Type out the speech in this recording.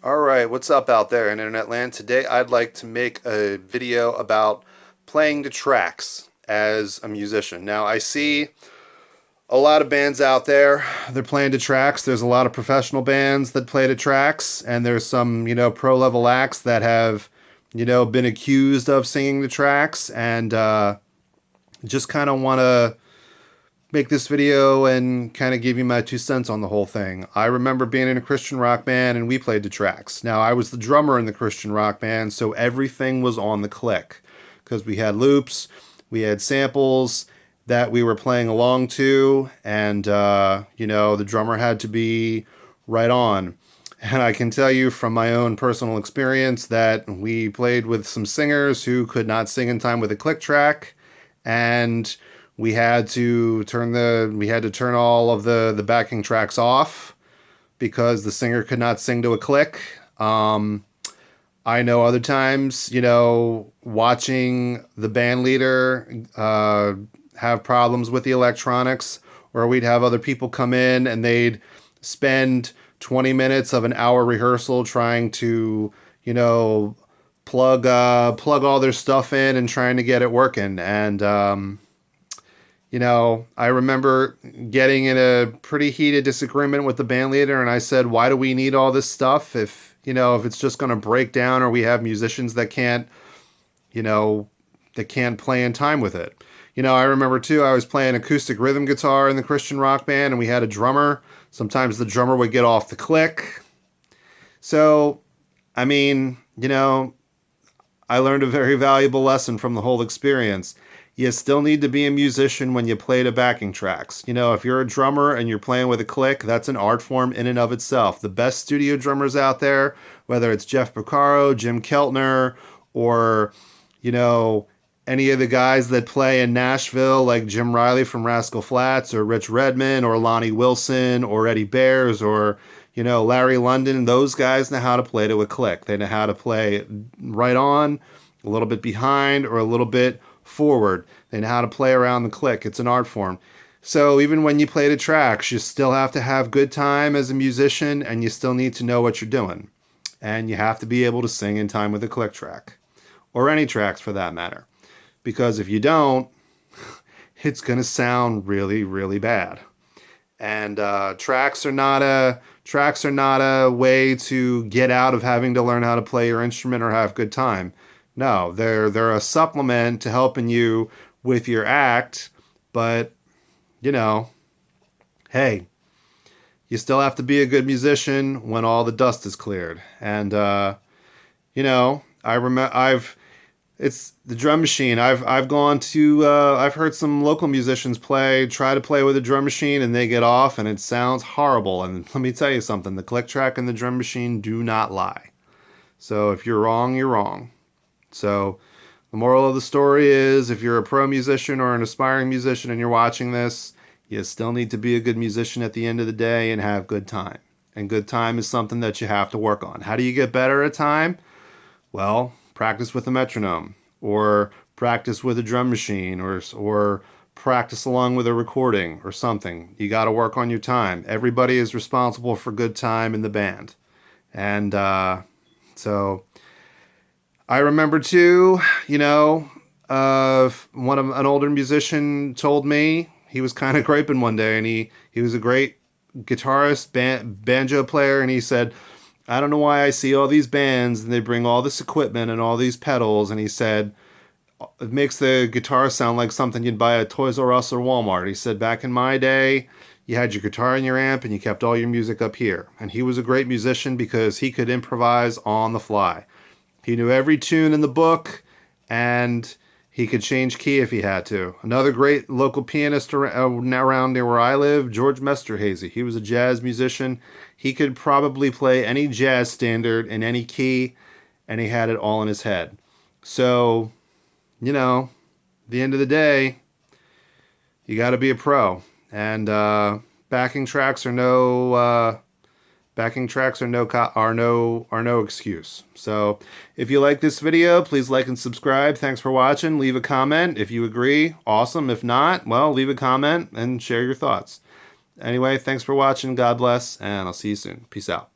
Alright, what's up out there in Internet Land? Today I'd like to make a video about playing the tracks as a musician. Now I see a lot of bands out there, they're playing the tracks. There's a lot of professional bands that play the tracks, and there's some, pro level acts that have, been accused of singing the tracks, and just kind of want to make this video and kind of give you my 2 cents on the whole thing. I remember being in a Christian rock band and we played the tracks. Now, I was the drummer in the Christian rock band, so everything was on the click because we had loops, we had samples that we were playing along to, and, the drummer had to be right on. And I can tell you from my own personal experience that we played with some singers who could not sing in time with a click track, and we had to turn all of the backing tracks off because the singer could not sing to a click. I know other times, watching the band leader have problems with the electronics, or we'd have other people come in and they'd spend 20 minutes of an hour rehearsal trying to, plug all their stuff in and trying to get it working. And I remember getting in a pretty heated disagreement with the band leader, and I said, why do we need all this stuff if it's just going to break down, or we have musicians that can't play in time with it. I remember too, I was playing acoustic rhythm guitar in the Christian rock band, and we had a drummer. Sometimes the drummer would get off the click. So, I learned a very valuable lesson from the whole experience. You still need to be a musician when you play the backing tracks. If you're a drummer and you're playing with a click, that's an art form in and of itself. The best studio drummers out there, whether it's Jeff Porcaro, Jim Keltner, or, any of the guys that play in Nashville, like Jim Riley from Rascal Flatts, or Rich Redman, or Lonnie Wilson, or Eddie Bears, or, Larry London, those guys know how to play to a click. They know how to play right on, a little bit behind, or a little bit forward. They know how to play around the click. It's an art form. So even when you play the tracks, you still have to have good time as a musician, and you still need to know what you're doing. And you have to be able to sing in time with a click track, or any tracks for that matter. Because if you don't, it's going to sound really, really bad. And tracks are not a way to get out of having to learn how to play your instrument or have good time. No, they're a supplement to helping you with your act, but hey, you still have to be a good musician when all the dust is cleared. And it's the drum machine. I've gone to I've heard some local musicians try to play with a drum machine, and they get off and it sounds horrible. And let me tell you something, the click track and the drum machine do not lie. So if you're wrong, you're wrong. So the moral of the story is, if you're a pro musician or an aspiring musician and you're watching this, you still need to be a good musician at the end of the day and have good time. And good time is something that you have to work on. How do you get better at time? Well, practice with a metronome, or practice with a drum machine, or practice along with a recording or something. You got to work on your time. Everybody is responsible for good time in the band. And so I remember too, an older musician told me, he was kind of griping one day, and he was a great guitarist, banjo player, and he said, I don't know why I see all these bands and they bring all this equipment and all these pedals, and he said, it makes the guitar sound like something you'd buy at Toys R Us or Walmart. He said, back in my day, you had your guitar and your amp and you kept all your music up here. And he was a great musician because he could improvise on the fly. He knew every tune in the book, and he could change key if he had to. Another great local pianist around near where I live, George Mesterhazy. He was a jazz musician. He could probably play any jazz standard in any key, and he had it all in his head. So, at the end of the day, you got to be a pro. And backing tracks are no excuse. So if you like this video, please like and subscribe. Thanks for watching. Leave a comment. If you agree, awesome. If not, well, leave a comment and share your thoughts. Anyway, thanks for watching. God bless, and I'll see you soon. Peace out.